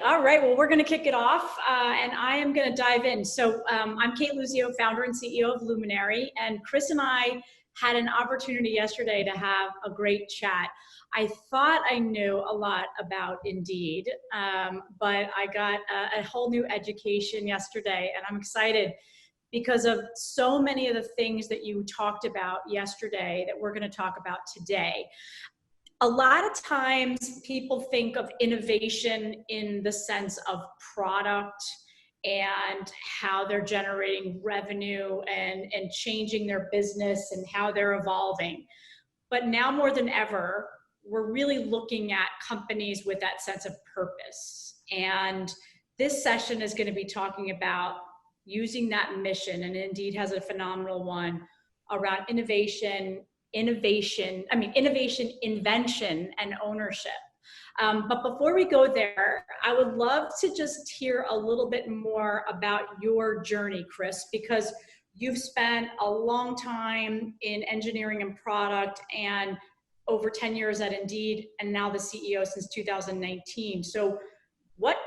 All right. Well, we're going to kick it off, and I am going to dive in. So I'm Kate Luzio, founder and CEO of Luminary, and Chris and I had an opportunity yesterday to have a great chat. I thought I knew a lot about Indeed, but I got a whole new education yesterday, and I'm excited because of so many of the things that you talked about yesterday that we're going to talk about today. A lot of times people think of innovation in the sense of product and how they're generating revenue and changing their business and how they're evolving. But now more than ever, we're really looking at companies with that sense of purpose. And this session is going to be talking about using that mission, and Indeed has a phenomenal one around innovation, invention, and ownership. But before we go there, I would love to just hear a little bit more about your journey, Chris, because you've spent a long time in engineering and product and over 10 years at Indeed, and now the CEO since 2019. So what,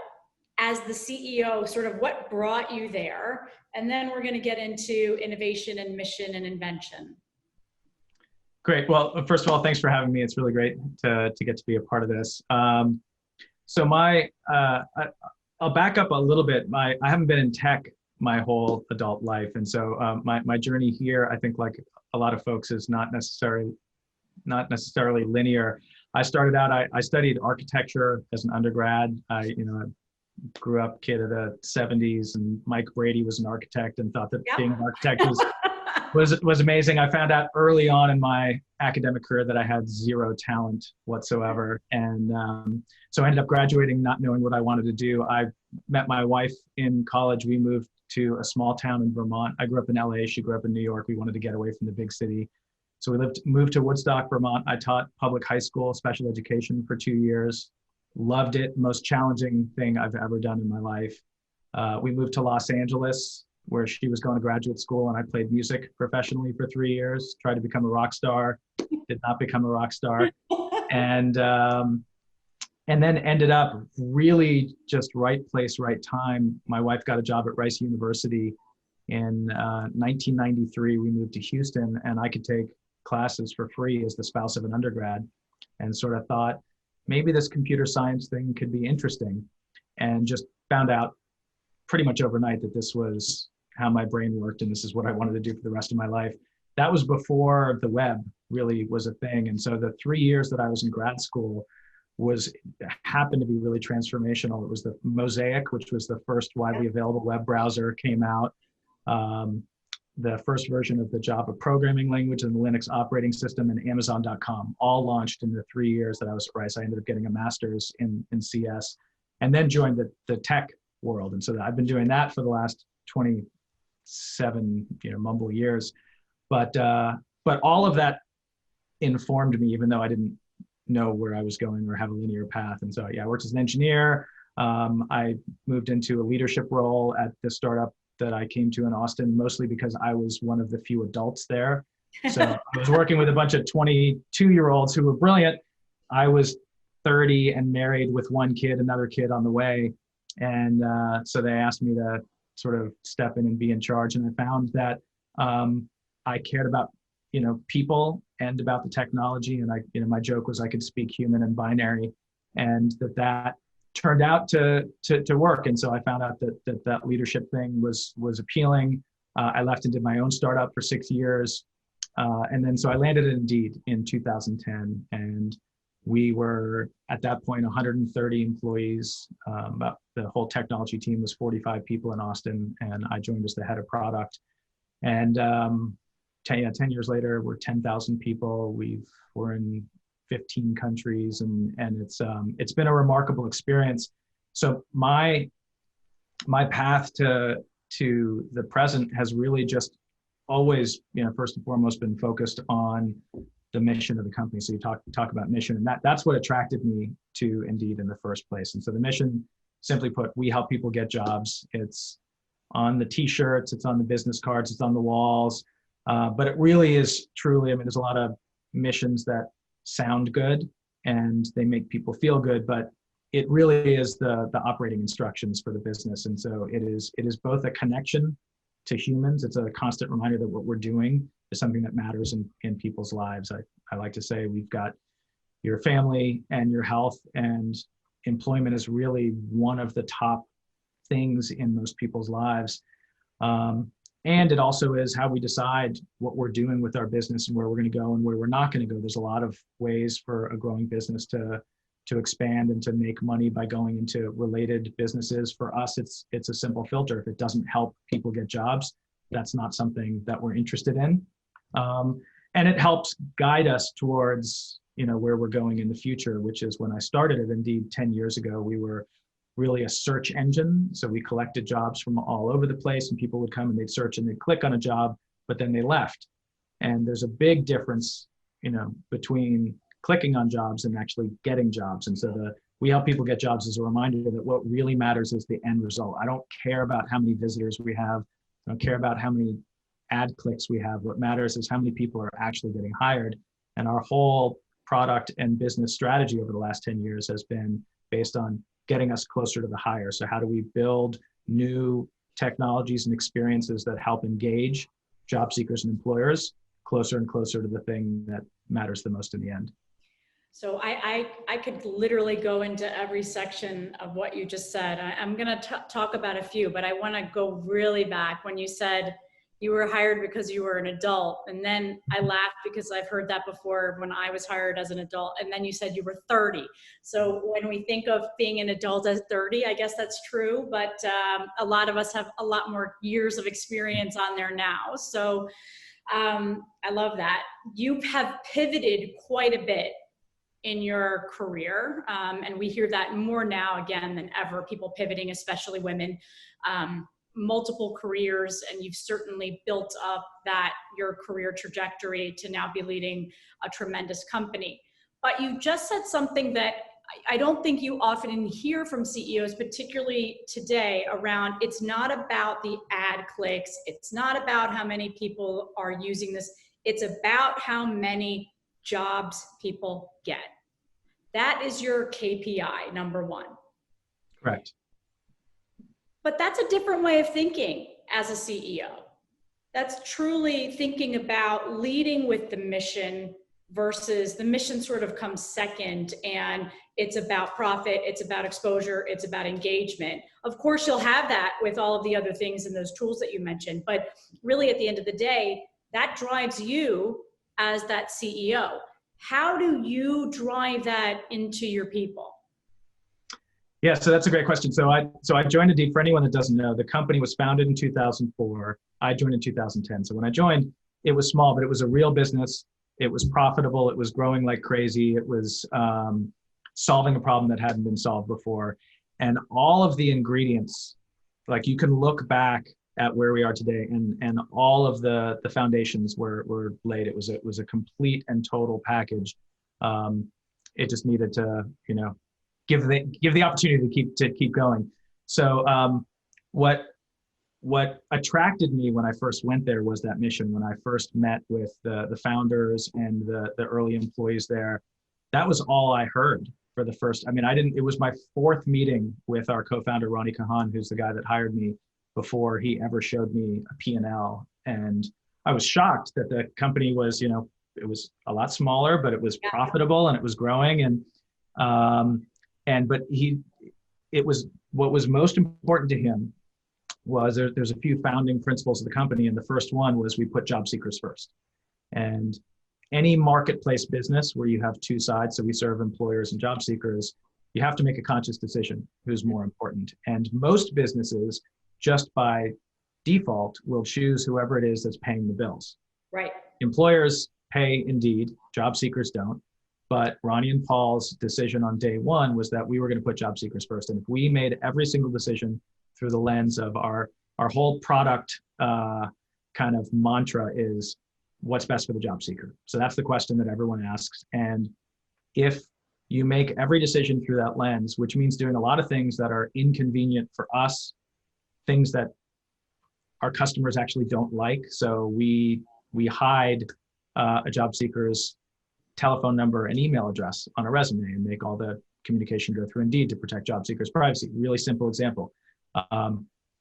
as the CEO, sort of what brought you there? And then we're going to get into innovation and mission and invention. Great. Well, first of all, thanks for having me. It's really great to get to be a part of this. So I'll back up a little bit. I haven't been in tech my whole adult life. And so my journey here, I think like a lot of folks, is not necessarily linear. I started out, I studied architecture as an undergrad. I grew up kid of the 70s, and Mike Brady was an architect and thought that being an architect was amazing. I found out early on in my academic career that I had zero talent whatsoever. And so I ended up graduating not knowing what I wanted to do. I met my wife in college. We moved to a small town in Vermont. I grew up in LA. She grew up in New York. We wanted to get away from the big city. So we moved to Woodstock, Vermont. I taught public high school, special education for 2 years. Loved it. Most challenging thing I've ever done in my life. We moved to Los Angeles, where she was going to graduate school, and I played music professionally for 3 years, tried to become a rock star, did not become a rock star. And then ended up really just right place, right time. My wife got a job at Rice University in 1993. We moved to Houston, and I could take classes for free as the spouse of an undergrad, and sort of thought, maybe this computer science thing could be interesting, and just found out pretty much overnight that this was how my brain worked, and this is what I wanted to do for the rest of my life. That was before the web really was a thing. And so the 3 years that I was in grad school happened to be really transformational. It was the Mosaic, which was the first widely available web browser, came out. The first version of the Java programming language and the Linux operating system, and Amazon.com, all launched in the 3 years that I was at Rice. I ended up getting a master's in CS, and then joined the tech world. And so I've been doing that for the last 27 mumble years. But all of that informed me, even though I didn't know where I was going or have a linear path. And so I worked as an engineer. I moved into a leadership role at the startup that I came to in Austin, mostly because I was one of the few adults there. So I was working with a bunch of 22-year-olds who were brilliant. I was 30 and married with one kid, another kid on the way. And so they asked me to sort of step in and be in charge. And I found that I cared about, people and about the technology. And my joke was I could speak human and binary, and that turned out to work. And so I found out that leadership thing was appealing. I left and did my own startup for 6 years. And then so I landed at Indeed in 2010. And we were at that point 130 employees. About the whole technology team was 45 people in Austin, and I joined as the head of product. And 10 years later, we're 10,000 people. We're in 15 countries, and it's been a remarkable experience. So my path to the present has really just always, first and foremost, been focused on the mission of the company. So you talk about mission, and that's what attracted me to Indeed in the first place. And so the mission, simply put, we help people get jobs. It's on the t-shirts, it's on the business cards, it's on the walls. But it really is truly, there's a lot of missions that sound good and they make people feel good, but it really is the operating instructions for the business. And so it is both a connection to humans. It's a constant reminder that what we're doing is something that matters in people's lives. I like to say we've got your family and your health, and employment is really one of the top things in most people's lives. And it also is how we decide what we're doing with our business and where we're going to go and where we're not going to go. There's a lot of ways for a growing business to expand and to make money by going into related businesses. For us, it's a simple filter. If it doesn't help people get jobs, that's not something that we're interested in. And it helps guide us towards, where we're going in the future, which is when I started at Indeed 10 years ago, we were really a search engine. So we collected jobs from all over the place, and people would come and they'd search and they'd click on a job, but then they left. And there's a big difference, between clicking on jobs and actually getting jobs. And so we help people get jobs as a reminder that what really matters is the end result. I don't care about how many visitors we have. I don't care about how many ad clicks we have. What matters is how many people are actually getting hired. And our whole product and business strategy over the last 10 years has been based on getting us closer to the hire. So how do we build new technologies and experiences that help engage job seekers and employers closer and closer to the thing that matters the most in the end? So I could literally go into every section of what you just said. I'm going to talk about a few, but I want to go really back when you said you were hired because you were an adult. And then I laughed because I've heard that before when I was hired as an adult. And then you said you were 30. So when we think of being an adult as 30, I guess that's true. But a lot of us have a lot more years of experience on there now. So I love that. You have pivoted quite a bit in your career. And we hear that more now again than ever, people pivoting, especially women. Multiple careers, and you've certainly built up your career trajectory to now be leading a tremendous company. But you just said something that I don't think you often hear from CEOs, particularly today, around it's not about the ad clicks. It's not about how many people are using this. It's about how many jobs people get. That is your KPI, number one. Correct. But that's a different way of thinking as a CEO. That's truly thinking about leading with the mission versus the mission sort of comes second, and it's about profit, it's about exposure, it's about engagement. Of course, you'll have that with all of the other things and those tools that you mentioned, but really at the end of the day, that drives you as that CEO. How do you drive that into your people? Yeah, so that's a great question. So I joined Indeed. For anyone that doesn't know, the company was founded in 2004. I joined in 2010. So when I joined, it was small, but it was a real business. It was profitable. It was growing like crazy. It was solving a problem that hadn't been solved before. And all of the ingredients, like you can look back at where we are today, and all of the foundations were laid. It was a complete and total package. It just needed to, give the opportunity to keep going. So what attracted me when I first went there was that mission. When I first met with the founders and the early employees there, that was all I heard for the first. It was my fourth meeting with our co-founder, Ronnie Kahan, who's the guy that hired me, before he ever showed me a P&L. And I was shocked that the company was, it was a lot smaller, but it was profitable and it was growing. But what was most important to him was there's a few founding principles of the company. And the first one was we put job seekers first. And any marketplace business where you have two sides, so we serve employers and job seekers, you have to make a conscious decision who's more important. And most businesses, just by default, will choose whoever it is that's paying the bills. Right. Employers pay Indeed, job seekers don't. But Ronnie and Paul's decision on day one was that we were going to put job seekers first. And if we made every single decision through the lens of our whole product kind of mantra is what's best for the job seeker. So that's the question that everyone asks. And if you make every decision through that lens, which means doing a lot of things that are inconvenient for us, things that our customers actually don't like. So we hide a job seeker's telephone number and email address on a resume and make all the communication go through Indeed to protect job seekers' privacy. Really simple example.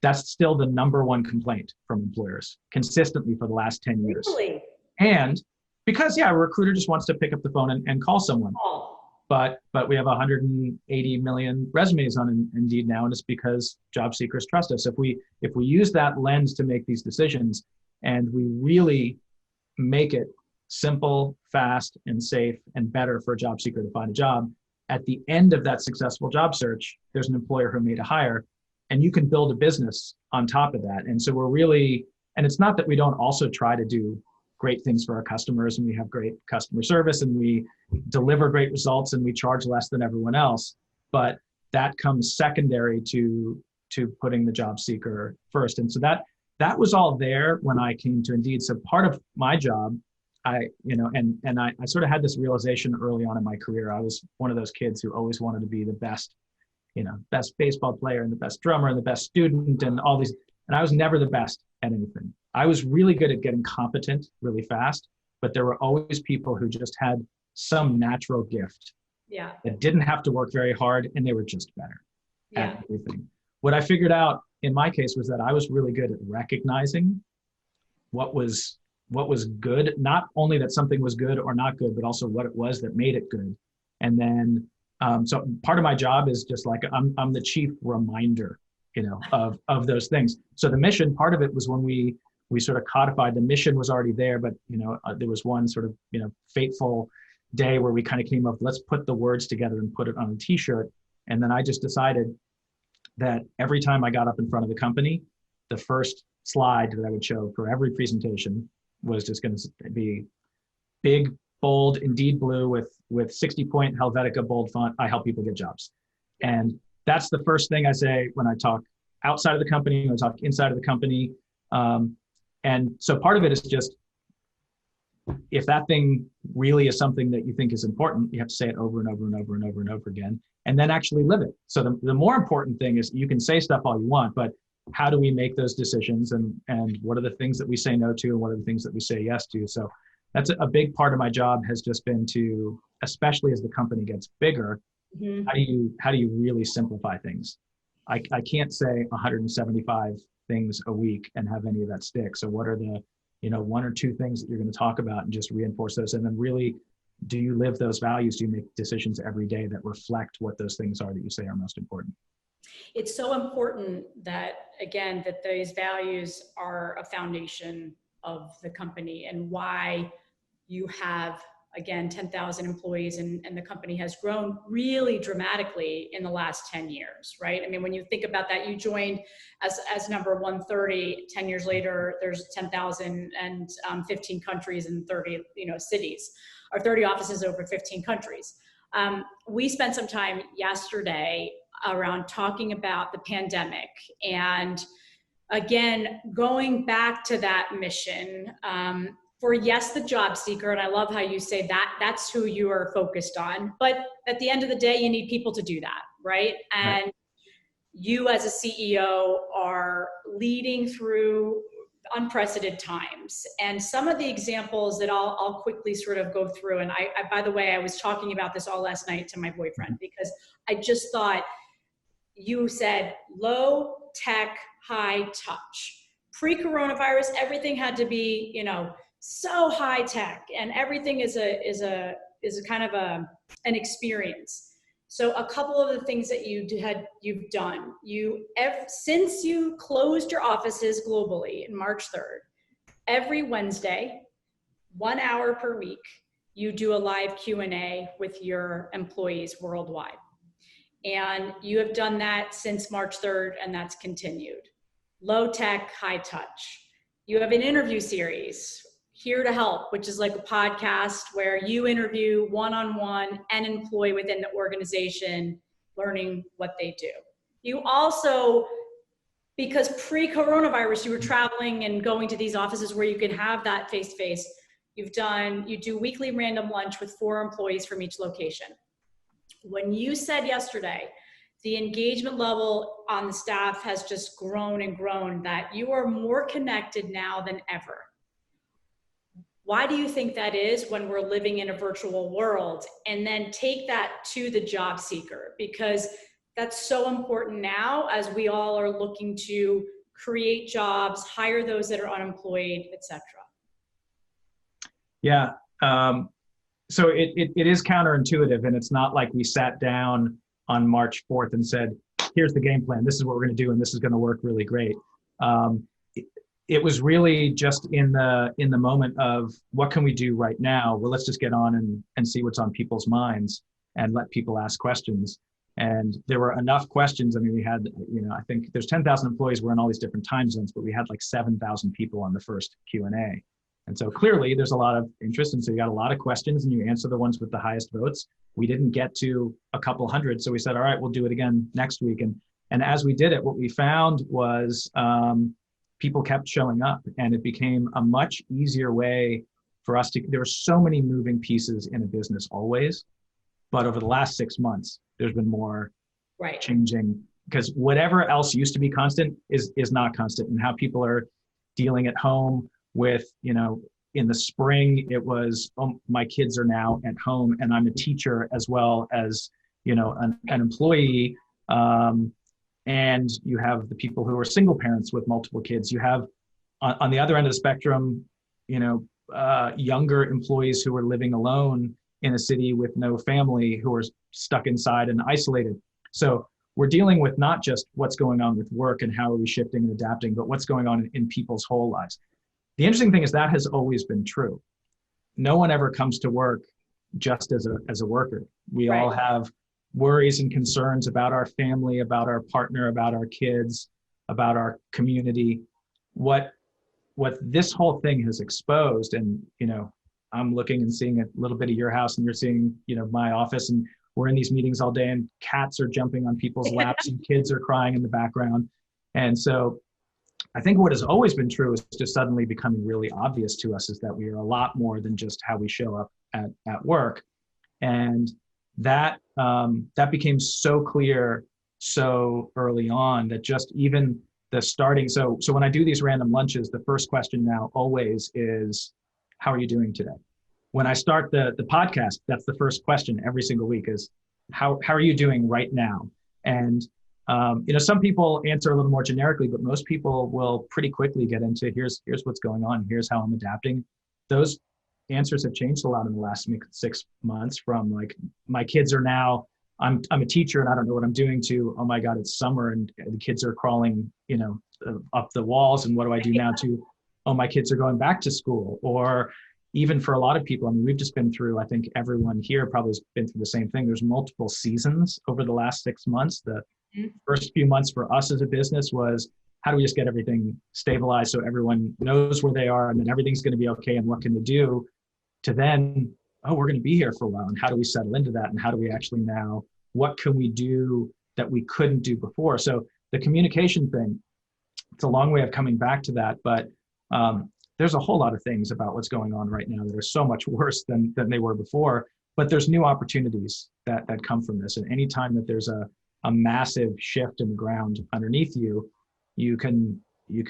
That's still the number one complaint from employers consistently for the last 10 years. Really? And because, yeah, a recruiter just wants to pick up the phone and call someone. Oh. But we have 180 million resumes on Indeed now, and it's because job seekers trust us. If we use that lens to make these decisions, and we really make it simple, fast, and safe, and better for a job seeker to find a job, at the end of that successful job search, there's an employer who made a hire, and you can build a business on top of that. And so we're really, and it's not that we don't also try to do great things for our customers, and we have great customer service, and we deliver great results, and we charge less than everyone else, but that comes secondary to putting the job seeker first. And so that was all there when I came to Indeed. So part of my job, I sort of had this realization early on in my career. I was one of those kids who always wanted to be the best, best baseball player and the best drummer and the best student and all these, and I was never the best at anything. I was really good at getting competent really fast, but there were always people who just had some natural gift that didn't have to work very hard, and they were just better at everything. What I figured out in my case was that I was really good at recognizing what was good, not only that something was good or not good, but also what it was that made it good. And then, so part of my job is just like, I'm the chief reminder, of those things. So the mission, part of it was when we sort of codified, the mission was already there, but, there was one sort of, fateful day where we kind of came up, let's put the words together and put it on a t-shirt. And then I just decided that every time I got up in front of the company, the first slide that I would show for every presentation was just going to be big, bold, Indeed blue with 60-point Helvetica bold font. I help people get jobs. And that's the first thing I say when I talk outside of the company, when I talk inside of the company. And so part of it is just, if that thing really is something that you think is important, you have to say it over and over and over and over and over again, and then actually live it. So the more important thing is, you can say stuff all you want, but how do we make those decisions, and what are the things that we say no to, and what are the things that we say yes to? So that's a big part of my job, has just been to, especially as the company gets bigger, how do you really simplify things? I can't say 175 things a week and have any of that stick. So what are the one or two things that you're going to talk about, and just reinforce those? And then really, do you live those values? Do you make decisions every day that reflect what those things are that you say are most important? It's so important that, again, that these values are a foundation of the company, and why you have, again, 10,000 employees, and the company has grown really dramatically in the last 10 years, right? I mean, when you think about that, you joined as number 130, 10 years later, there's 10,000 and 15 countries and 30, cities, or 30 offices over 15 countries. We spent some time yesterday around talking about the pandemic, and again, going back to that mission, for yes, the job seeker, and I love how you say that's who you are focused on, but at the end of the day, you need people to do that, right? And you as a CEO are leading through unprecedented times. And some of the examples that I'll quickly sort of go through, and I by the way, I was talking about this all last night to my boyfriend, because I just thought, you said low tech, high touch. Pre-coronavirus, everything had to be, so high tech, and everything is a kind of an experience. So a couple of the things that you've done, since you closed your offices globally in March 3rd, every Wednesday, 1 hour per week, you do a live Q&A with your employees worldwide. And you have done that since March 3rd, and that's continued. Low tech, high touch. You have an interview series, Here to Help, which is like a podcast where you interview one-on-one an employee within the organization, learning what they do. You also, because pre-coronavirus, you were traveling and going to these offices where you can have that face-to-face, you do weekly random lunch with 4 employees from each location. When you said yesterday, the engagement level on the staff has just grown and grown, that you are more connected now than ever. Why do you think that is when we're living in a virtual world? And then take that to the job seeker, because that's so important now as we all are looking to create jobs, hire those that are unemployed, et cetera. Yeah. So it is counterintuitive, and it's not like we sat down on March 4th and said, here's the game plan. This is what we're going to do, and this is going to work really great. It was really just in the moment of what can we do right now? Well, let's just get on and see what's on people's minds and let people ask questions. And there were enough questions. I mean, we had, I think there's 10,000 employees. We're in all these different time zones, but we had like 7,000 people on the first Q&A. And so clearly there's a lot of interest. And so you got a lot of questions and you answer the ones with the highest votes. We didn't get to a couple hundred. So we said, all right, we'll do it again next week. And as we did it, what we found was people kept showing up, and it became a much easier way for us there were so many moving pieces in a business always, but over the last 6 months, there's been more changing, because whatever else used to be constant is not constant. And how people are dealing at home with, in the spring, it was, oh, my kids are now at home and I'm a teacher as well as, an employee. And you have the people who are single parents with multiple kids. You have on the other end of the spectrum, younger employees who are living alone in a city with no family, who are stuck inside and isolated. So we're dealing with not just what's going on with work and how are we shifting and adapting, but what's going on in people's whole lives. The interesting thing is that has always been true. No one ever comes to work just as a worker. We all have worries and concerns about our family, about our partner, about our kids, about our community. What this whole thing has exposed, and I'm looking and seeing a little bit of your house, and you're seeing my office, and we're in these meetings all day, and cats are jumping on people's laps and kids are crying in the background. And so I think what has always been true is just suddenly becoming really obvious to us is that we are a lot more than just how we show up at work. And that became so clear so early on that just even the starting, so when I do these random lunches, the first question now always is, how are you doing today? When I start the podcast, that's the first question every single week is, how are you doing right now? And some people answer a little more generically, but most people will pretty quickly get into here's what's going on, here's how I'm adapting. Those answers have changed a lot in the last 6 months, from like, my kids are now, I'm a teacher and I don't know what I'm doing, to, oh my God, it's summer and the kids are crawling, up the walls, and what do I do now, to, oh, my kids are going back to school. Or even for a lot of people, I mean, we've just been through, I think everyone here probably has been through the same thing. There's multiple seasons over the last 6 months. The first few months for us as a business was, how do we just get everything stabilized so everyone knows where they are and then everything's going to be okay and what can we do, to then, oh, we're going to be here for a while, and how do we settle into that, and how do we actually now, what can we do that we couldn't do before? So the communication thing, it's a long way of coming back to that, but there's a whole lot of things about what's going on right now that are so much worse than they were before, but there's new opportunities that come from this. And anytime that there's a massive shift in the ground underneath you, you can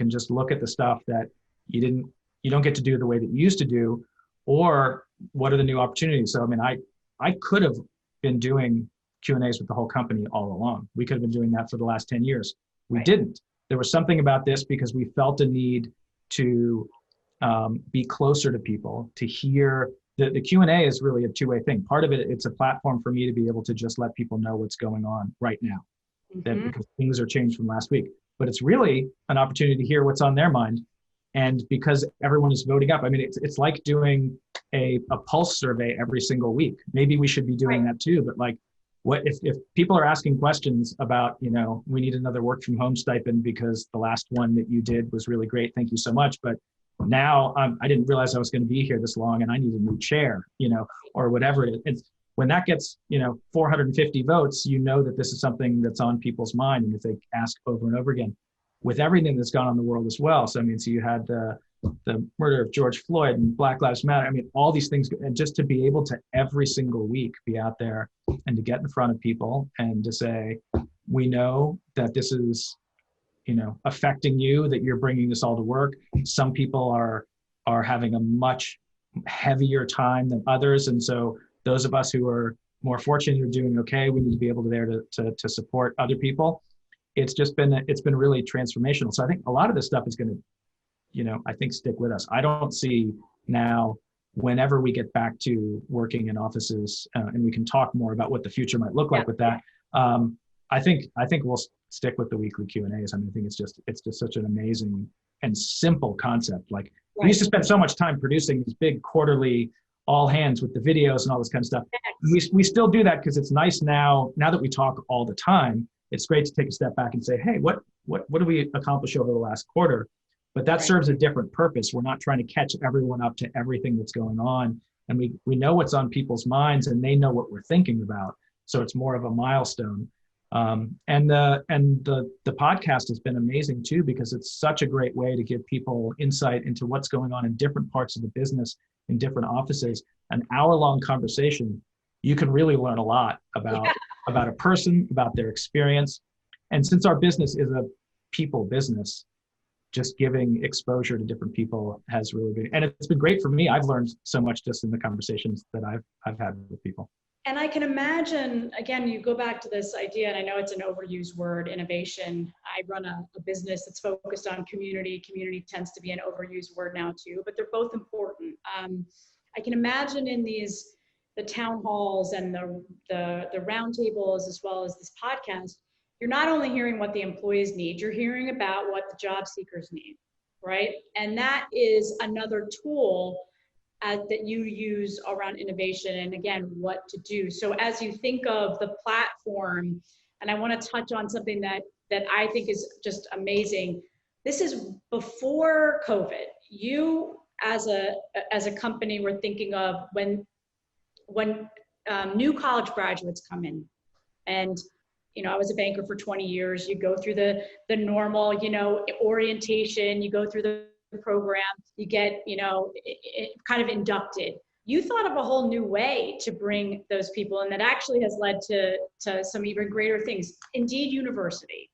just look at the stuff that you don't get to do the way that you used to do, or what are the new opportunities? So, I mean, I could have been doing Q&As with the whole company all along. We could have been doing that for the last 10 years. We didn't. There was something about this because we felt a need to be closer to people, to hear. The Q&A is really a two-way thing. Part of it, it's a platform for me to be able to just let people know what's going on right now, that because things are changed from last week. But it's really an opportunity to hear what's on their mind. And because everyone is voting up, I mean, it's like doing a pulse survey every single week. Maybe we should be doing that too, but like, what if people are asking questions about, we need another work from home stipend because the last one that you did was really great, thank you so much, but now I didn't realize I was going to be here this long and I need a new chair, or whatever it is. When that gets, 450 votes, that this is something that's on people's mind, and if they ask over and over again, with everything that's gone on in the world as well. So, I mean, so you had the murder of George Floyd and Black Lives Matter. I mean, all these things, and just to be able to every single week be out there and to get in front of people and to say, we know that this is, affecting you, that you're bringing this all to work. Some people are having a much heavier time than others. And so those of us who are more fortunate are doing okay. We need to be able to there to support other people. It's been really transformational. So I think a lot of this stuff is going to, I think stick with us. I don't see now, whenever we get back to working in offices, and we can talk more about what the future might look like with that. I think we'll stick with the weekly Q&As. I mean, I think it's just such an amazing and simple concept. Like we used to spend so much time producing these big quarterly all hands with the videos and all this kind of stuff. We still do that because it's nice now that we talk all the time. It's great to take a step back and say, hey, what did we accomplish over the last quarter? But that serves a different purpose. We're not trying to catch everyone up to everything that's going on. And we know what's on people's minds and they know what we're thinking about. So it's more of a milestone. And the podcast has been amazing too, because it's such a great way to give people insight into what's going on in different parts of the business, in different offices. An hour-long conversation, you can really learn a lot about a person, about their experience. And since our business is a people business, just giving exposure to different people has really been, and it's been great for me. I've learned so much just in the conversations that I've had with people. And I can imagine, again, you go back to this idea, and I know it's an overused word, innovation. I run a business that's focused on community. Community tends to be an overused word now too, but they're both important. I can imagine in the town halls and the roundtables, as well as this podcast, you're not only hearing what the employees need, you're hearing about what the job seekers need, right? And that is another tool that you use around innovation and, again, what to do. So as you think of the platform, and I want to touch on something that I think is just amazing. This is before COVID. You as a company were thinking of when new college graduates come in, and I was a banker for 20 years. You go through the normal, orientation, you go through the program, you get, kind of inducted. You thought of a whole new way to bring those people, and that actually has led to some even greater things. Indeed University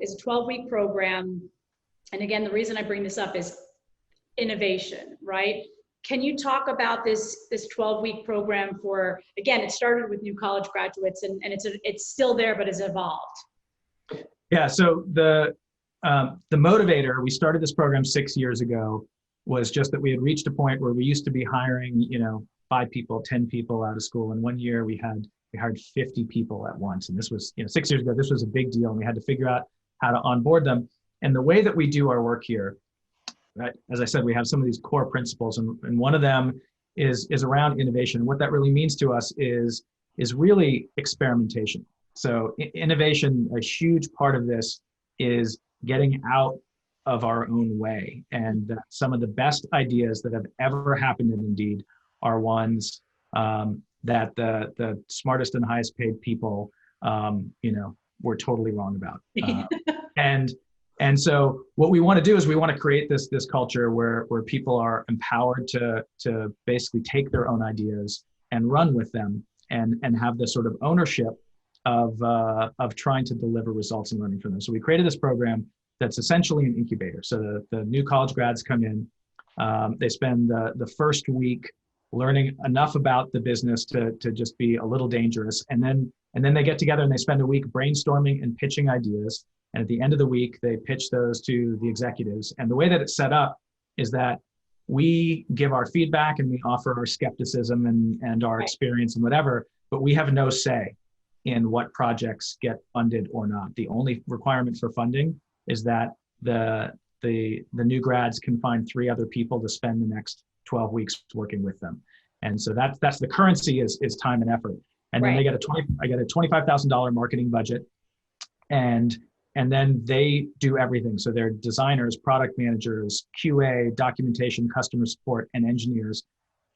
is a 12-week program. And again, the reason I bring this up is innovation, right? Can you talk about this 12-week program for, again, it started with new college graduates and it's still there, but has evolved. Yeah, so the motivator, we started this program 6 years ago, was just that we had reached a point where we used to be hiring, 5 people, 10 people out of school. And one year we hired 50 people at once. And this was, 6 years ago, this was a big deal. And we had to figure out how to onboard them. And the way that we do our work here, right, as I said, we have some of these core principles, and one of them is around innovation. What that really means to us is really experimentation. So innovation, a huge part of this is getting out of our own way. And some of the best ideas that have ever happened in Indeed are ones that the smartest and highest paid people, were totally wrong about. And so what we want to do is we want to create this culture where people are empowered to basically take their own ideas and run with them and have this sort of ownership of trying to deliver results and learning from them. So we created this program that's essentially an incubator. So the new college grads come in, they spend the first week learning enough about the business to just be a little dangerous. And then they get together and they spend a week brainstorming and pitching ideas. And at the end of the week, they pitch those to the executives. And the way that it's set up is that we give our feedback and we offer our skepticism and our experience and whatever, but we have no say in what projects get funded or not. The only requirement for funding is that the new grads can find 3 other people to spend the next 12 weeks working with them. And so that's the currency is time and effort. And then I get a $25,000 marketing budget, and then they do everything. So they're designers, product managers, QA, documentation, customer support, and engineers.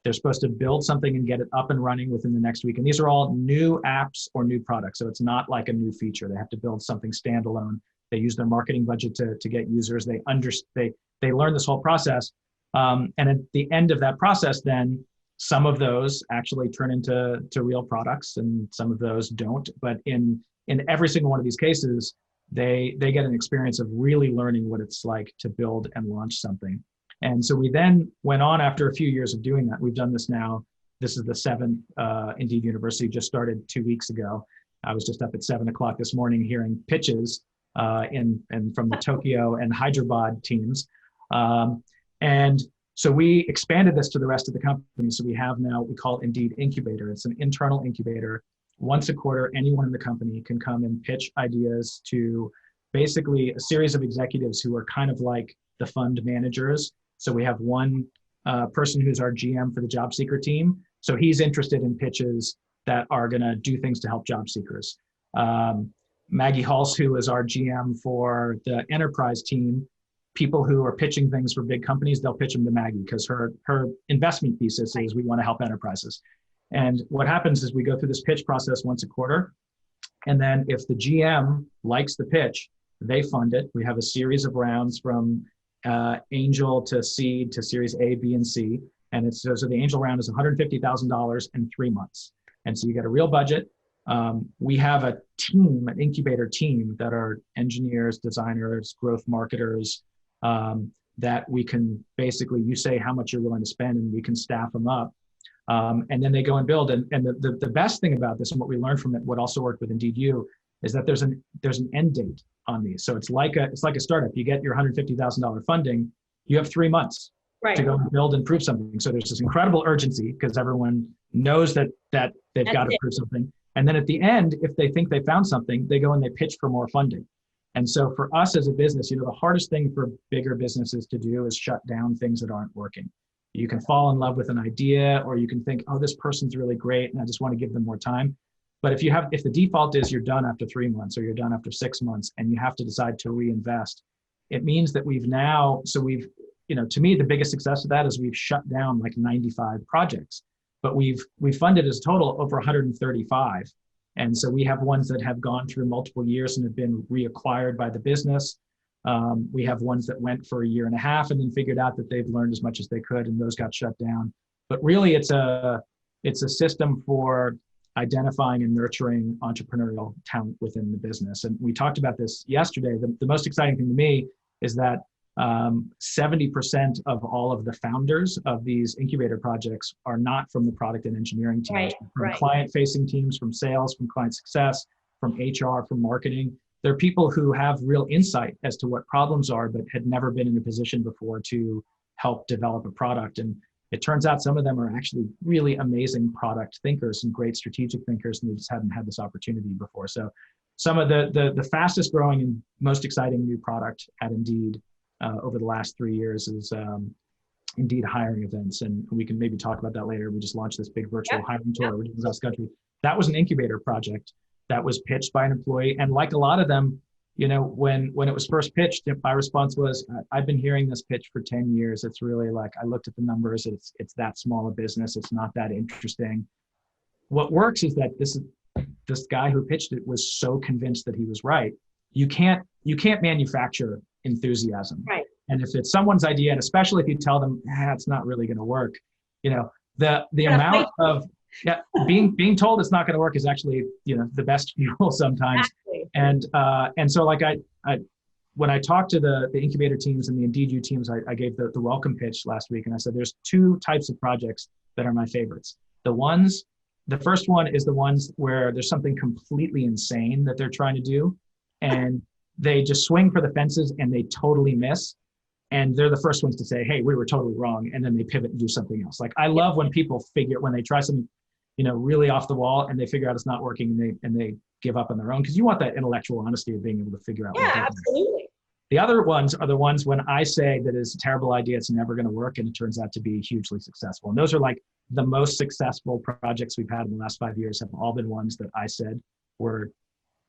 They're supposed to build something and get it up and running within the next week. And these are all new apps or new products. So it's not like a new feature. They have to build something standalone. They use their marketing budget to get users. They learn this whole process. And at the end of that process, then some of those actually turn into real products and some of those don't. But in every single one of these cases, they get an experience of really learning what it's like to build and launch something. And so we then went on after a few years of doing that. We've done this now. This is the seventh. Indeed University just started 2 weeks ago. I was just up at 7 o'clock this morning hearing pitches from the Tokyo and Hyderabad teams. And so we expanded this to the rest of the company. So we have now what we call Indeed Incubator. It's an internal incubator. Once a quarter, anyone in the company can come and pitch ideas to basically a series of executives who are kind of like the fund managers. So we have one person who's our GM for the job seeker team. So he's interested in pitches that are going to do things to help job seekers. Maggie Hulse, who is our GM for the enterprise team, people who are pitching things for big companies, they'll pitch them to Maggie because her investment thesis is we want to help enterprises. And what happens is we go through this pitch process once a quarter. And then if the GM likes the pitch, they fund it. We have a series of rounds from angel to seed to series A, B, and C. And so the angel round is $150,000 in 3 months. And so you get a real budget. We have a team, an incubator team that are engineers, designers, growth marketers, that we can basically, you say how much you're willing to spend and we can staff them up. And then they go and build. And the best thing about this and what we learned from it, what also worked with Indeed U, is that there's an end date on these. So it's like a startup. You get your $150,000 funding, you have 3 months to go and build and prove something. So there's this incredible urgency because everyone knows that they've got to prove something. And then at the end, if they think they found something, they go and they pitch for more funding. And so for us as a business, the hardest thing for bigger businesses to do is shut down things that aren't working. You can fall in love with an idea, or you can think, oh, this person's really great and I just want to give them more time. But if the default is you're done after 3 months or you're done after 6 months and you have to decide to reinvest, it means that to me, the biggest success of that is we've shut down like 95 projects, but we've funded as a total over 135. And so we have ones that have gone through multiple years and have been reacquired by the business. We have ones that went for a year and a half and then figured out that they've learned as much as they could and those got shut down. But really it's a system for identifying and nurturing entrepreneurial talent within the business. And we talked about this yesterday. The most exciting thing to me is that 70% of all of the founders of these incubator projects are not from the product and engineering teams, from client-facing teams, from sales, from client success, from HR, from marketing. They're people who have real insight as to what problems are, but had never been in a position before to help develop a product. And it turns out some of them are actually really amazing product thinkers and great strategic thinkers, and they just hadn't had this opportunity before. So some of the fastest growing and most exciting new product at Indeed over the last 3 years is Indeed hiring events. And we can maybe talk about that later. We just launched this big virtual hiring tour across the country. That was an incubator project that was pitched by an employee. And like a lot of them, when it was first pitched, my response was, I've been hearing this pitch for 10 years. It's really like, I looked at the numbers, it's that small a business. It's not that interesting. What works is that this guy who pitched it was so convinced that he was right. You can't manufacture enthusiasm. Right. And if it's someone's idea, and especially if you tell them, it's not really going to work, the amount of being told it's not going to work is actually, the best fuel sometimes. Exactly. And so like when I talked to the incubator teams and the Indeed U teams, I gave the welcome pitch last week. And I said, there's 2 types of projects that are my favorites. The first one is the ones where there's something completely insane that they're trying to do. And they just swing for the fences and they totally miss. And they're the first ones to say, hey, we were totally wrong. And then they pivot and do something else. Like I love when people when they try something, really off the wall and they figure out it's not working and they give up on their own. Because you want that intellectual honesty of being able to figure out. Yeah, absolutely. The other ones are the ones when I say that it's a terrible idea, it's never going to work, and it turns out to be hugely successful. And those are like the most successful projects we've had in the last 5 years have all been ones that I said were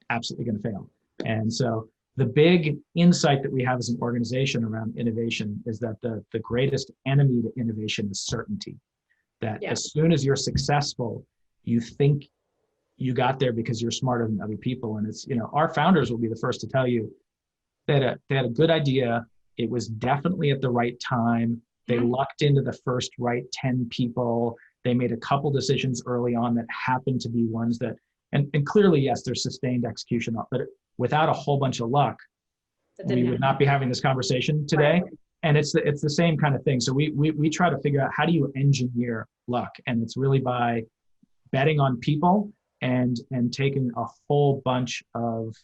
absolutely going to fail. And so the big insight that we have as an organization around innovation is that the greatest enemy to innovation is certainty. That as soon as you're successful, you think you got there because you're smarter than other people. And it's, our founders will be the first to tell you that they had a good idea. It was definitely at the right time. They lucked into the first right 10 people. They made a couple decisions early on that happened to be ones that, and clearly, yes, there's sustained execution, but without a whole bunch of luck, we would not be having this conversation today. Right. and it's the same kind of thing. So we try to figure out, how do you engineer luck? And it's really by betting on people and taking a whole bunch of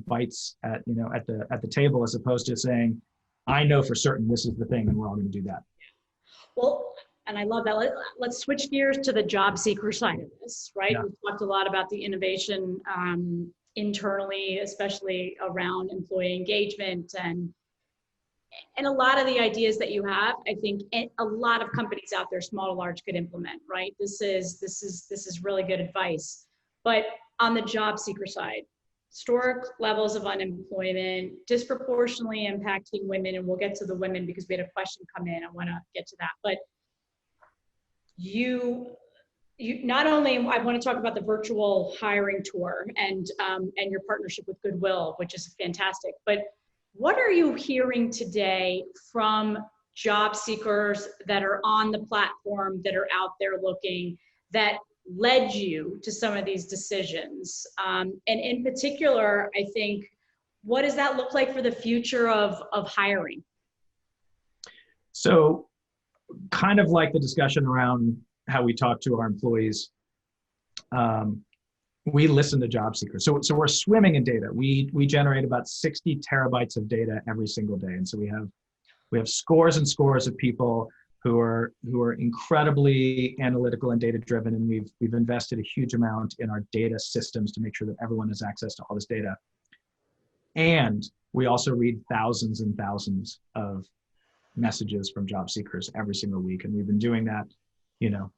bites at the table, as opposed to saying, I know for certain this is the thing and we're all going to do that. Well, and I love that. Let's switch gears to the job seeker side of this, right? Yeah. We've talked a lot about the innovation internally, especially around employee engagement and a lot of the ideas that you have, I think a lot of companies out there, small to large, could implement, right? This is really good advice. But on the job seeker side, historic levels of unemployment, disproportionately impacting women, and we'll get to the women because we had a question come in. I want to get to that. But you not only, I want to talk about the virtual hiring tour and your partnership with Goodwill, which is fantastic, but what are you hearing today from job seekers that are on the platform, that are out there looking, that led you to some of these decisions? And in particular, I think, what does that look like for the future of hiring? So kind of like the discussion around how we talk to our employees, we listen to job seekers. So we're swimming in data. We generate about 60 terabytes of data every single day. And so we have scores and scores of people who are incredibly analytical and data driven. And we've invested a huge amount in our data systems to make sure that everyone has access to all this data. And we also read thousands and thousands of messages from job seekers every single week. And we've been doing that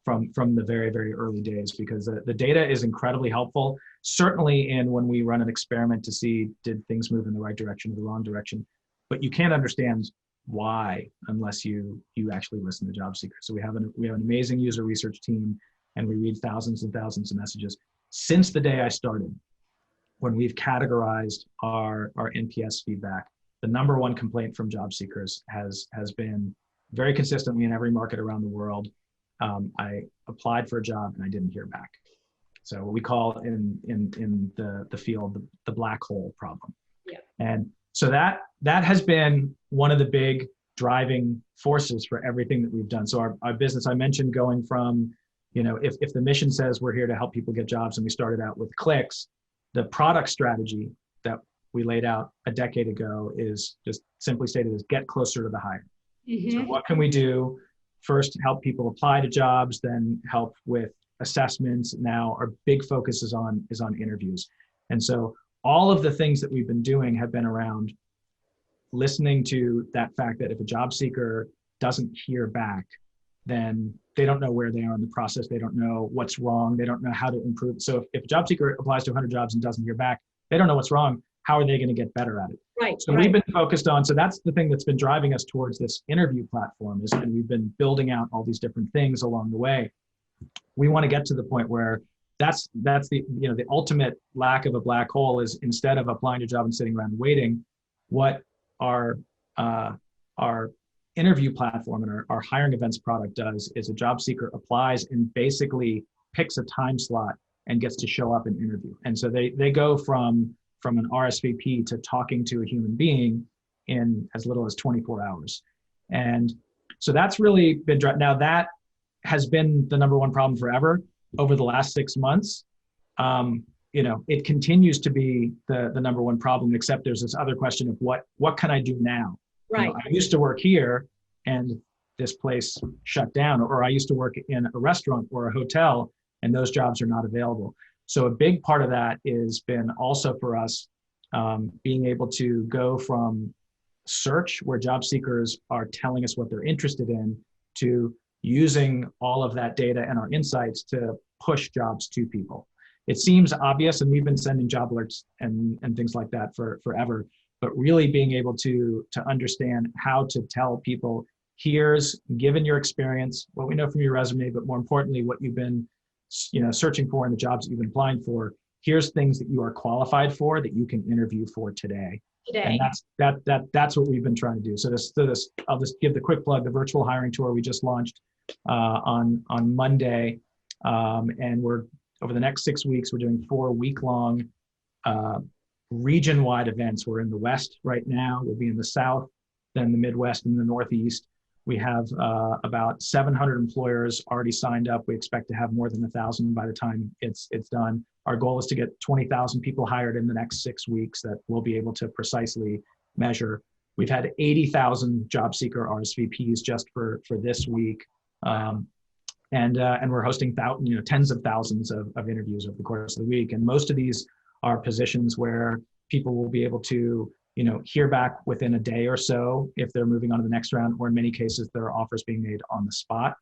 from the very, very early days, because the data is incredibly helpful, certainly in when we run an experiment to see, did things move in the right direction or the wrong direction? But you can't understand why unless you actually listen to job seekers. So we have an amazing user research team, and we read thousands and thousands of messages. Since the day I started, when we've categorized our NPS feedback, the number one complaint from job seekers has been very consistently in every market around the world. I applied for a job and I didn't hear back. So what we call in the field, the black hole problem. Yeah. And so that has been one of the big driving forces for everything that we've done. So our business, I mentioned, going from, if the mission says we're here to help people get jobs, and we started out with clicks, the product strategy that we laid out a decade ago is just simply stated as get closer to the hire. Mm-hmm. So what can we do? First, help people apply to jobs, then help with assessments. Now our big focus is on interviews. And so all of the things that we've been doing have been around listening to that fact that if a job seeker doesn't hear back, then they don't know where they are in the process. They don't know what's wrong. They don't know how to improve. So if a job seeker applies to 100 jobs and doesn't hear back, they don't know what's wrong. How are they going to get better at it? Right. So we've been focused on, so that's the thing that's been driving us towards this interview platform, and we've been building out all these different things along the way. We want to get to the point where that's the ultimate lack of a black hole is, instead of applying to a job and sitting around waiting, what our interview platform and our hiring events product does is a job seeker applies and basically picks a time slot and gets to show up and interview. And so they go from an RSVP to talking to a human being in as little as 24 hours. And so that's really been, now that has been the number one problem forever. Over the last 6 months, it continues to be the number one problem, except there's this other question of what can I do now? Right. I used to work here and this place shut down, or I used to work in a restaurant or a hotel and those jobs are not available. So a big part of that has been also for us being able to go from search, where job seekers are telling us what they're interested in, to using all of that data and our insights to push jobs to people. It seems obvious, and we've been sending job alerts and things like that forever, but really being able to understand how to tell people, here's, given your experience, what we know from your resume, but more importantly, what you've been searching for in the jobs that you've been applying for, here's things that you are qualified for that you can interview for today. And that's what we've been trying to do. So this, I'll just give the quick plug, the virtual hiring tour we just launched on Monday. And we're, over the next 6 weeks, we're doing 4 week-long region-wide events. We're in the West right now, we'll be in the South than the Midwest and the Northeast. We have about 700 employers already signed up. We expect to have more than 1,000 by the time it's done. Our goal is to get 20,000 people hired in the next 6 weeks that we'll be able to precisely measure. We've had 80,000 job seeker RSVPs just for this week. And we're hosting tens of thousands of interviews over the course of the week. And most of these are positions where people will be able to hear back within a day or so if they're moving on to the next round, or in many cases, there are offers being made on the spot.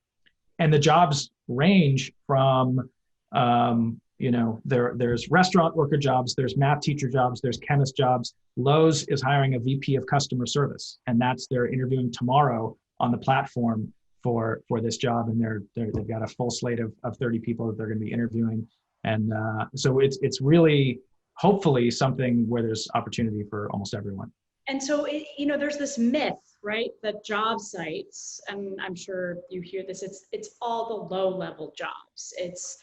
And the jobs range from, there's restaurant worker jobs, there's math teacher jobs, there's chemist jobs. Lowe's is hiring a VP of customer service, and they're interviewing tomorrow on the platform for this job. And they've got a full slate of 30 people that they're going to be interviewing. And so it's really, hopefully, something where there's opportunity for almost everyone. And so, there's this myth, right, that job sites, and I'm sure you hear this, it's all the low-level jobs. It's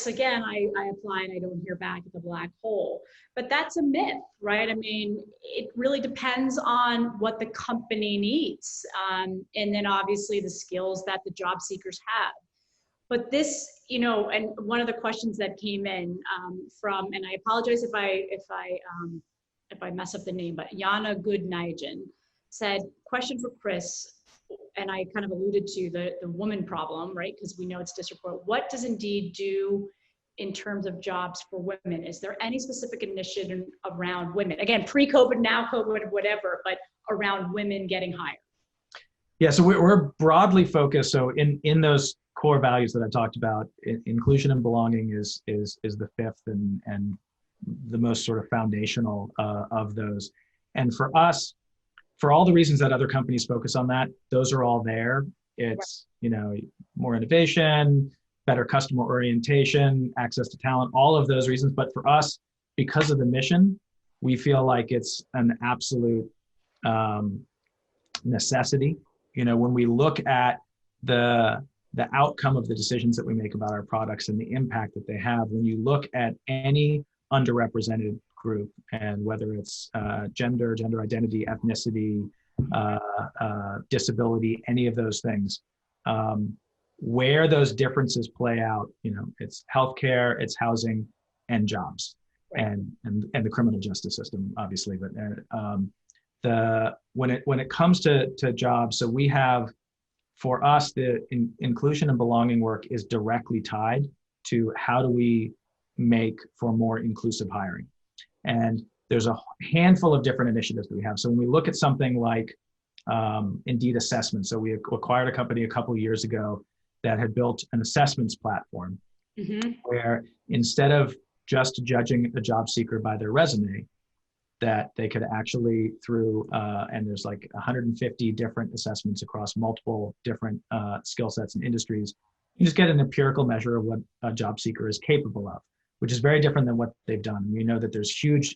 again, I apply and I don't hear back at the black hole. But that's a myth, right? I mean, it really depends on what the company needs. And then obviously the skills that the job seekers have. But this, and one of the questions that came in from, and I apologize if I mess up the name, but Yana Goodnigen said, question for Chris, and I kind of alluded to the woman problem, right? Because we know it's disreport. What does Indeed do in terms of jobs for women? Is there any specific initiative around women? Again, pre-COVID, now COVID, whatever, but around women getting hired? Yeah, so we're broadly focused. So in those core values that I talked about, inclusion and belonging is the fifth and the most sort of foundational of those. And for us, for all the reasons that other companies focus on that, those are all there. It's, more innovation, better customer orientation, access to talent, all of those reasons. But for us, because of the mission, we feel like it's an absolute necessity. When we look at the outcome of the decisions that we make about our products and the impact that they have, when you look at any underrepresented group, and whether it's gender identity, ethnicity, disability, any of those things, where those differences play out, it's healthcare, it's housing, and jobs, and the criminal justice system, obviously. But when it comes to jobs, so we have, for us, the inclusion and belonging work is directly tied to how do we make for more inclusive hiring. And there's a handful of different initiatives that we have. So when we look at something like Indeed Assessment, so we acquired a company a couple of years ago that had built an assessments platform, where instead of just judging a job seeker by their resume, that they could actually and there's like 150 different assessments across multiple different skill sets and industries. You just get an empirical measure of what a job seeker is capable of, which is very different than what they've done. We know that there's huge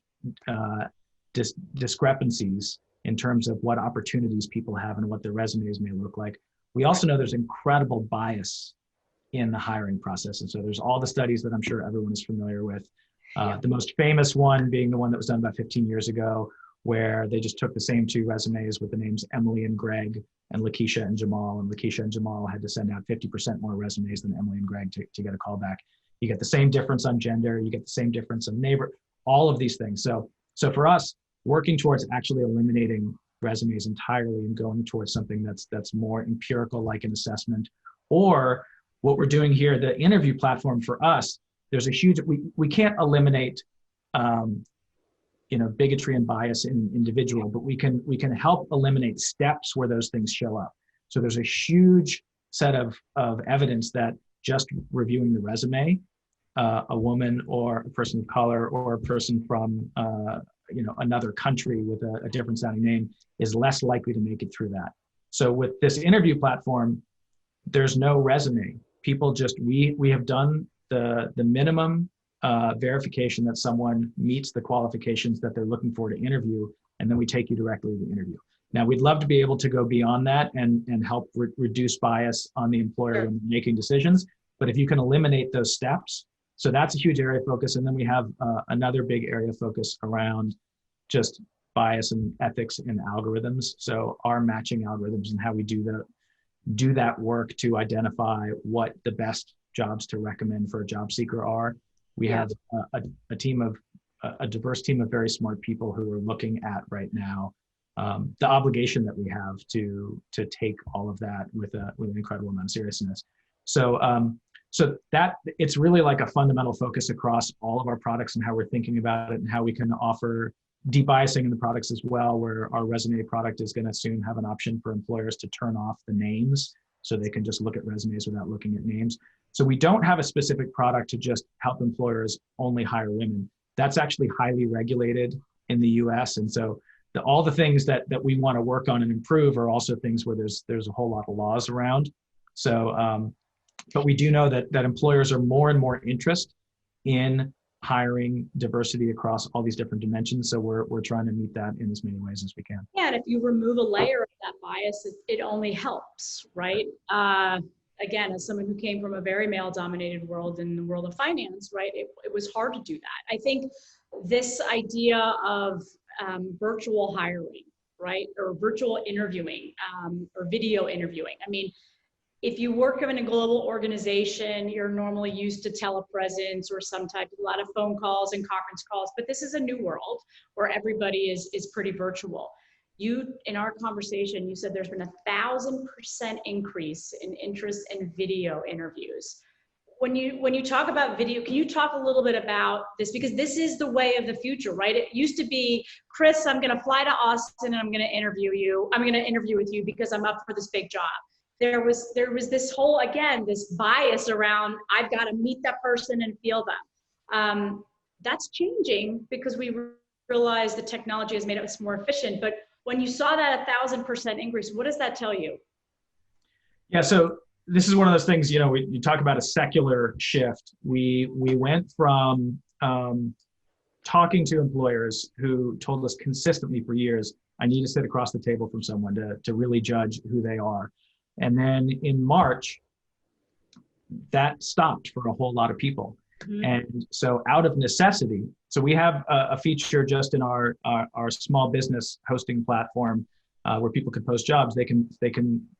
discrepancies in terms of what opportunities people have and what their resumes may look like. We also know there's incredible bias in the hiring process. And so there's all the studies that I'm sure everyone is familiar with. The most famous one being the one that was done about 15 years ago, where they just took the same two resumes with the names Emily and Greg and Lakeisha and Jamal. And Lakeisha and Jamal had to send out 50% more resumes than Emily and Greg to get a call back. You get the same difference on gender, you get the same difference in neighbor, all of these things. So for us, working towards actually eliminating resumes entirely and going towards something that's more empirical, like an assessment, or what we're doing here, the interview platform for us, there's a huge, we can't eliminate bigotry and bias in individual, but we can help eliminate steps where those things show up. So there's a huge set of evidence that just reviewing the resume, a woman or a person of color or a person from another country with a different sounding name is less likely to make it through that. So with this interview platform, there's no resume. People we have done the minimum verification that someone meets the qualifications that they're looking for to interview, and then we take you directly to the interview. Now, we'd love to be able to go beyond that and help reduce bias on the employer when making decisions. But if you can eliminate those steps, so that's a huge area of focus. And then we have another big area of focus around just bias and ethics in algorithms. So our matching algorithms and how we do that work to identify what the best jobs to recommend for a job seeker are. We have a team of a diverse team of very smart people who are looking at right now the obligation that we have to take all of that with an incredible amount of seriousness. So that it's really like a fundamental focus across all of our products and how we're thinking about it and how we can offer debiasing in the products as well, where our resume product is going to soon have an option for employers to turn off the names so they can just look at resumes without looking at names. So we don't have a specific product to just help employers only hire women. That's actually highly regulated in the US. And so all the things that we want to work on and improve are also things where there's a whole lot of laws around. So, but we do know that employers are more and more interested in hiring diversity across all these different dimensions. So we're trying to meet that in as many ways as we can. Yeah, and if you remove a layer of that bias, it only helps, right? Again, as someone who came from a very male-dominated world in the world of finance, right, it was hard to do that. I think this idea of virtual hiring, right, or virtual interviewing, or video interviewing. I mean, if you work in a global organization, you're normally used to telepresence or a lot of phone calls and conference calls, but this is a new world where everybody is pretty virtual. In our conversation, you said there's been 1,000% increase in interest in video interviews. When you talk about video, can you talk a little bit about this? Because this is the way of the future, right? It used to be, Chris, I'm gonna fly to Austin and I'm gonna interview you. I'm gonna interview with you because I'm up for this big job. There was this whole, again, this bias around, I've got to meet that person and feel them. That's changing because we realize the technology has made us more efficient. But when you saw that 1,000% increase, what does that tell you? Yeah, so this is one of those things, you talk about a secular shift. We went from talking to employers who told us consistently for years, I need to sit across the table from someone to really judge who they are. And then in March, that stopped for a whole lot of people. Mm-hmm. And so out of necessity, so we have a feature just in our small business hosting platform where people can post jobs. They can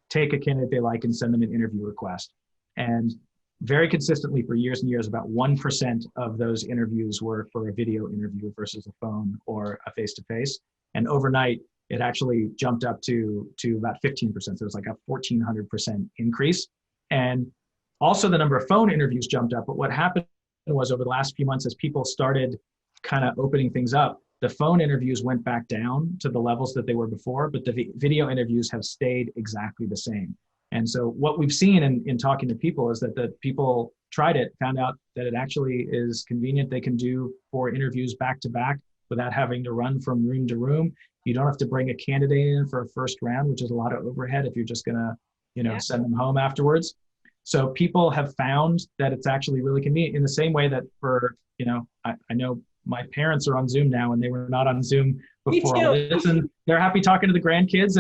take a candidate they like and send them an interview request. And very consistently for years and years, about 1% of those interviews were for a video interview versus a phone or a face-to-face. And overnight, it actually jumped up to about 15%. So it was like a 1,400% increase. And also the number of phone interviews jumped up. But what happened was over the last few months, as people started kind of opening things up, the phone interviews went back down to the levels that they were before, but the video interviews have stayed exactly the same. And so what we've seen in talking to people is that the people tried it, found out that it actually is convenient. They can do 4 interviews back to back without having to run from room to room. You don't have to bring a candidate in for a first round, which is a lot of overhead if you're just gonna, send them home afterwards. So people have found that it's actually really convenient in the same way that I know my parents are on Zoom now and they were not on Zoom before all this, and they're happy talking to the grandkids.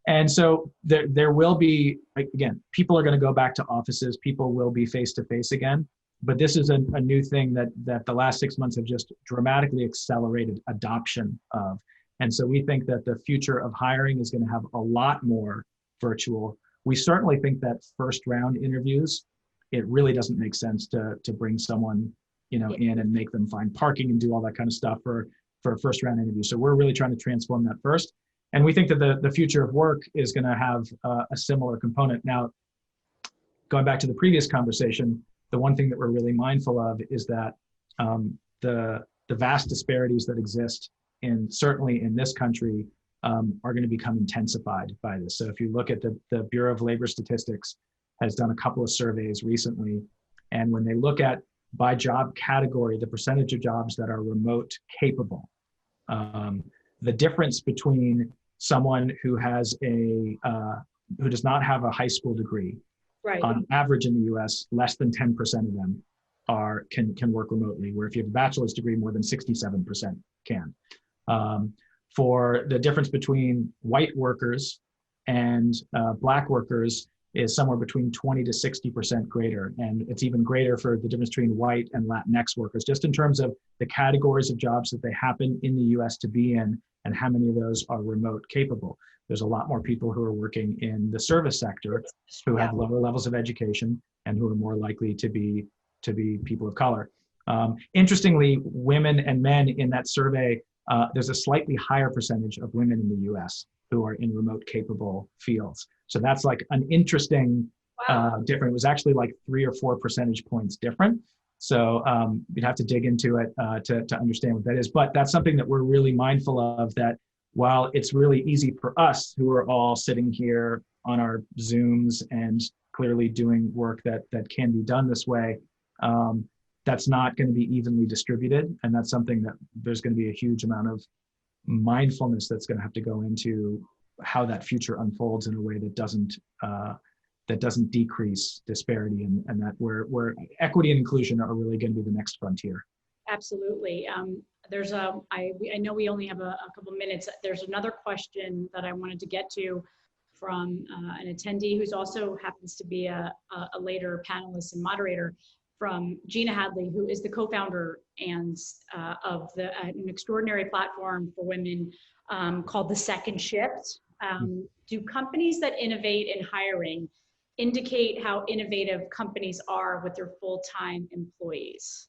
And so there will be, again, people are going to go back to offices. People will be face-to-face again. But this is a new thing that the last 6 months have just dramatically accelerated adoption of. And so we think that the future of hiring is going to have a lot more virtual. We certainly think that first round interviews, it really doesn't make sense to bring someone in and make them find parking and do all that kind of stuff for a first round interview. So we're really trying to transform that first. And we think that the future of work is going to have a similar component. Now, going back to the previous conversation, the one thing that we're really mindful of is that the vast disparities that exist certainly in this country are going to become intensified by this. So if you look at the Bureau of Labor Statistics has done a couple of surveys recently, and when they look at by job category, the percentage of jobs that are remote capable, the difference between someone who who does not have a high school degree, right, on average in the US, less than 10% of them can work remotely, where if you have a bachelor's degree, more than 67% can. For the difference between white workers and Black workers is somewhere between 20 to 60% greater. And it's even greater for the difference between white and Latinx workers, just in terms of the categories of jobs that they happen in the US to be in and how many of those are remote capable. There's a lot more people who are working in the service sector who have lower levels of education and who are more likely to be people of color. Interestingly, women and men in that survey, there's a slightly higher percentage of women in the US who are in remote capable fields. So that's like an interesting different. It was actually like 3 or 4 percentage points different. So you'd have to dig into it to understand what that is. But that's something that we're really mindful of, that while it's really easy for us who are all sitting here on our Zooms and clearly doing work that can be done this way, that's not going to be evenly distributed. And that's something that there's going to be a huge amount of mindfulness that's going to have to go into how that future unfolds in a way that doesn't decrease disparity, and that where equity and inclusion are really going to be the next frontier. Absolutely. I know we only have a couple minutes. There's another question that I wanted to get to from an attendee who's also happens to be a later panelist and moderator, from Gina Hadley, who is the co-founder and of an extraordinary platform for women called The Second Shift. Do companies that innovate in hiring indicate how innovative companies are with their full-time employees?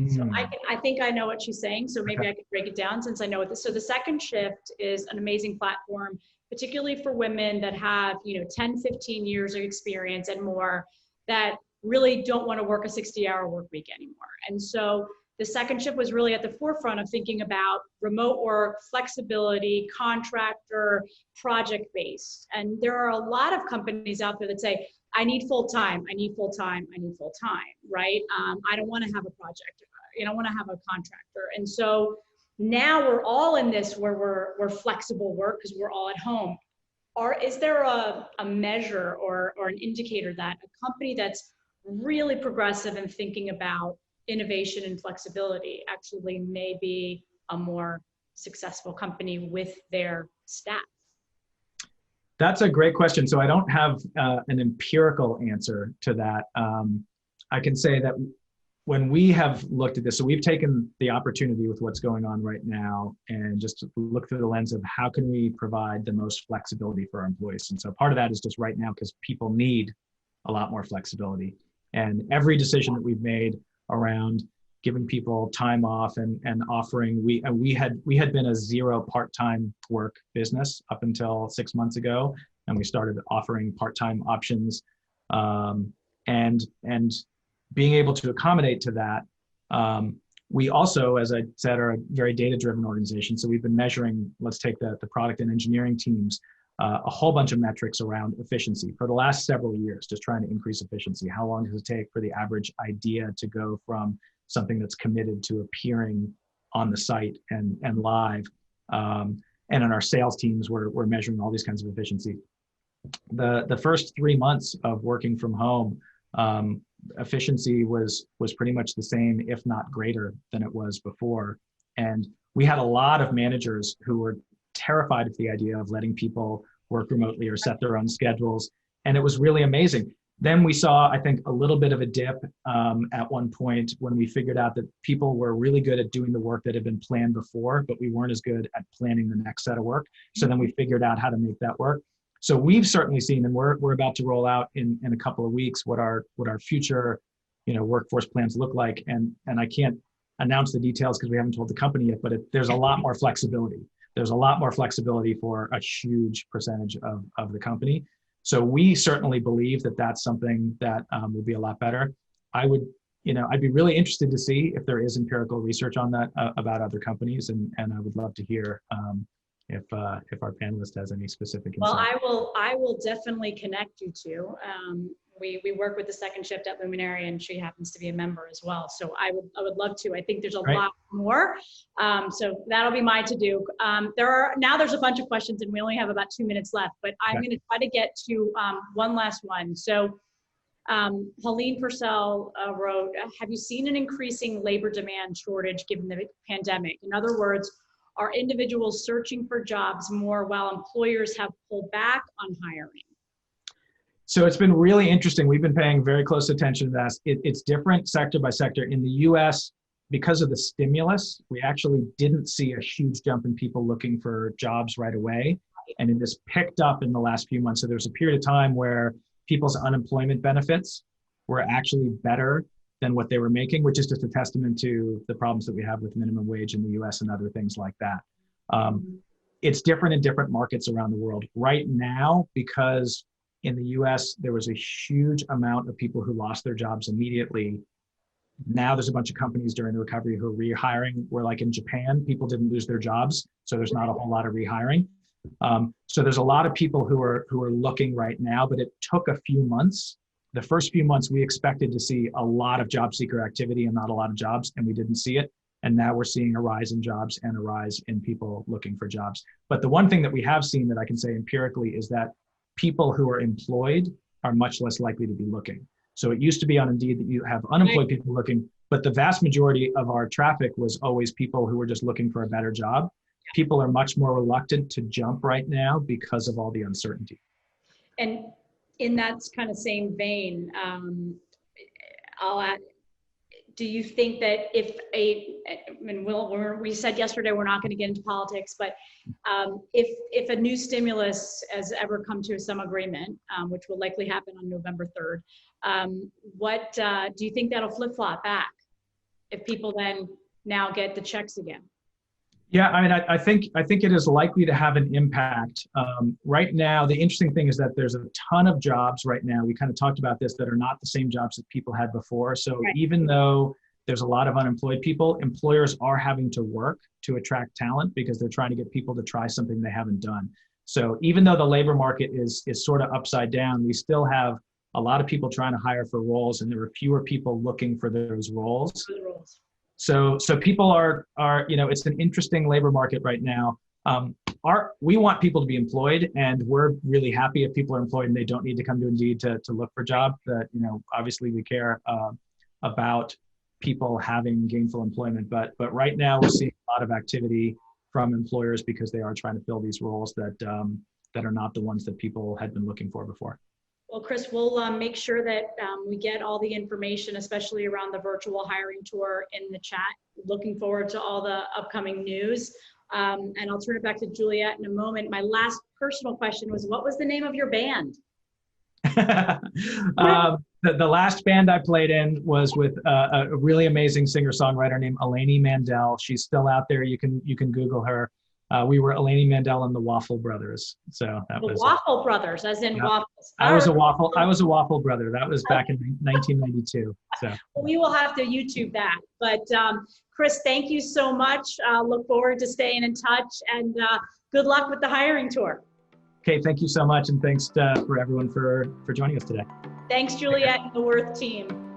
So I think I know what she's saying, so maybe I could break it down since I know what this. So The Second Shift is an amazing platform, particularly for women that have 10, 15 years of experience and more, that really don't want to work a 60-hour work week anymore. And so The Second Shift was really at the forefront of thinking about remote work, flexibility, contractor, project-based. And there are a lot of companies out there that say, I need full-time, I need full-time, I need full-time, right? I don't want to have a project, I don't want to have a contractor. And so now we're all in this where we're flexible work because we're all at home. Is there a measure or an indicator that a company that's really progressive and thinking about innovation and flexibility actually may be a more successful company with their staff? That's a great question. So I don't have an empirical answer to that. I can say that when we have looked at this, so we've taken the opportunity with what's going on right now and just look through the lens of how can we provide the most flexibility for our employees. And so part of that is just right now because people need a lot more flexibility. And every decision that we've made around giving people time off and offering, we had been a 0 part-time work business up until 6 months ago, and we started offering part-time options, and being able to accommodate to that. We also, as I said, are a very data-driven organization. So we've been measuring, let's take the product and engineering teams, a whole bunch of metrics around efficiency for the last several years, just trying to increase efficiency. How long does it take for the average idea to go from something that's committed to appearing on the site and live? And in our sales teams, we're measuring all these kinds of efficiency. The first 3 months of working from home, efficiency was pretty much the same, if not greater than it was before. And we had a lot of managers who were terrified of the idea of letting people work remotely or set their own schedules. And it was really amazing. Then we saw, I think, a little bit of a dip at one point when we figured out that people were really good at doing the work that had been planned before, but we weren't as good at planning the next set of work. So then we figured out how to make that work. So we've certainly seen, and we're about to roll out in a couple of weeks what our future workforce plans look like. And I can't announce the details because we haven't told the company yet, but there's a lot more flexibility. There's a lot more flexibility for a huge percentage of the company. So we certainly believe that that's something that will be a lot better. I'd be really interested to see if there is empirical research on that about other companies, and I would love to hear if our panelist has any specific insight. Well, I will definitely connect you to. We work with The Second Shift at Luminary, and she happens to be a member as well. So I would love to. I think there's a lot more. So that'll be my to-do. There's a bunch of questions, and we only have about 2 minutes left. But I'm going to try to get to one last one. So Helene Purcell wrote, "Have you seen an increasing labor demand shortage given the pandemic? In other words, are individuals searching for jobs more while employers have pulled back on hiring?" So it's been really interesting. We've been paying very close attention to that. It's different sector by sector. In the US, because of the stimulus, we actually didn't see a huge jump in people looking for jobs right away. And it has picked up in the last few months. So there's a period of time where people's unemployment benefits were actually better than what they were making, which is just a testament to the problems that we have with minimum wage in the US and other things like that. It's different in different markets around the world. Right now, because in the US, there was a huge amount of people who lost their jobs immediately. Now there's a bunch of companies during the recovery who are rehiring, where like in Japan, people didn't lose their jobs. So there's not a whole lot of rehiring. So there's a lot of people who are looking right now, but it took a few months. The first few months, we expected to see a lot of job seeker activity and not a lot of jobs, and we didn't see it. And now we're seeing a rise in jobs and a rise in people looking for jobs. But the one thing that we have seen that I can say empirically is that people who are employed are much less likely to be looking. So it used to be on Indeed that you have unemployed people looking, but the vast majority of our traffic was always people who were just looking for a better job. People are much more reluctant to jump right now because of all the uncertainty. And in that kind of same vein, I'll add, do you think that if we said yesterday we're not going to get into politics, but if a new stimulus has ever come to some agreement, which will likely happen on November 3rd, what do you think that'll flip-flop back if people then now get the checks again? Yeah, I mean, I think it is likely to have an impact. Right now, the interesting thing is that there's a ton of jobs right now. We kind of talked about this that are not the same jobs that people had before. So right. Even though there's a lot of unemployed people, employers are having to work to attract talent because they're trying to get people to try something they haven't done. So even though the labor market is sort of upside down, we still have a lot of people trying to hire for roles, and there are fewer people looking for those roles. So people are, it's an interesting labor market right now. We want people to be employed, and we're really happy if people are employed and they don't need to come to Indeed to look for a job. That, obviously we care about people having gainful employment, but right now we're seeing a lot of activity from employers because they are trying to fill these roles that are not the ones that people had been looking for before. Well, Chris, we'll make sure that we get all the information, especially around the virtual hiring tour, in the chat. Looking forward to all the upcoming news. And I'll turn it back to Juliet in a moment. My last personal question was, what was the name of your band? The last band I played in was with a really amazing singer-songwriter named Eleni Mandel. She's still out there. You can Google her. We were Eleni Mandel and the Waffle Brothers. So that was Waffle Brothers, as in waffles. I was a waffle brother. That was back in 1992. So well, we will have to YouTube that. But Chris, thank you so much. Look forward to staying in touch, and good luck with the hiring tour. Okay, thank you so much, and thanks for everyone for joining us today. Thanks, Juliet and the Worth team.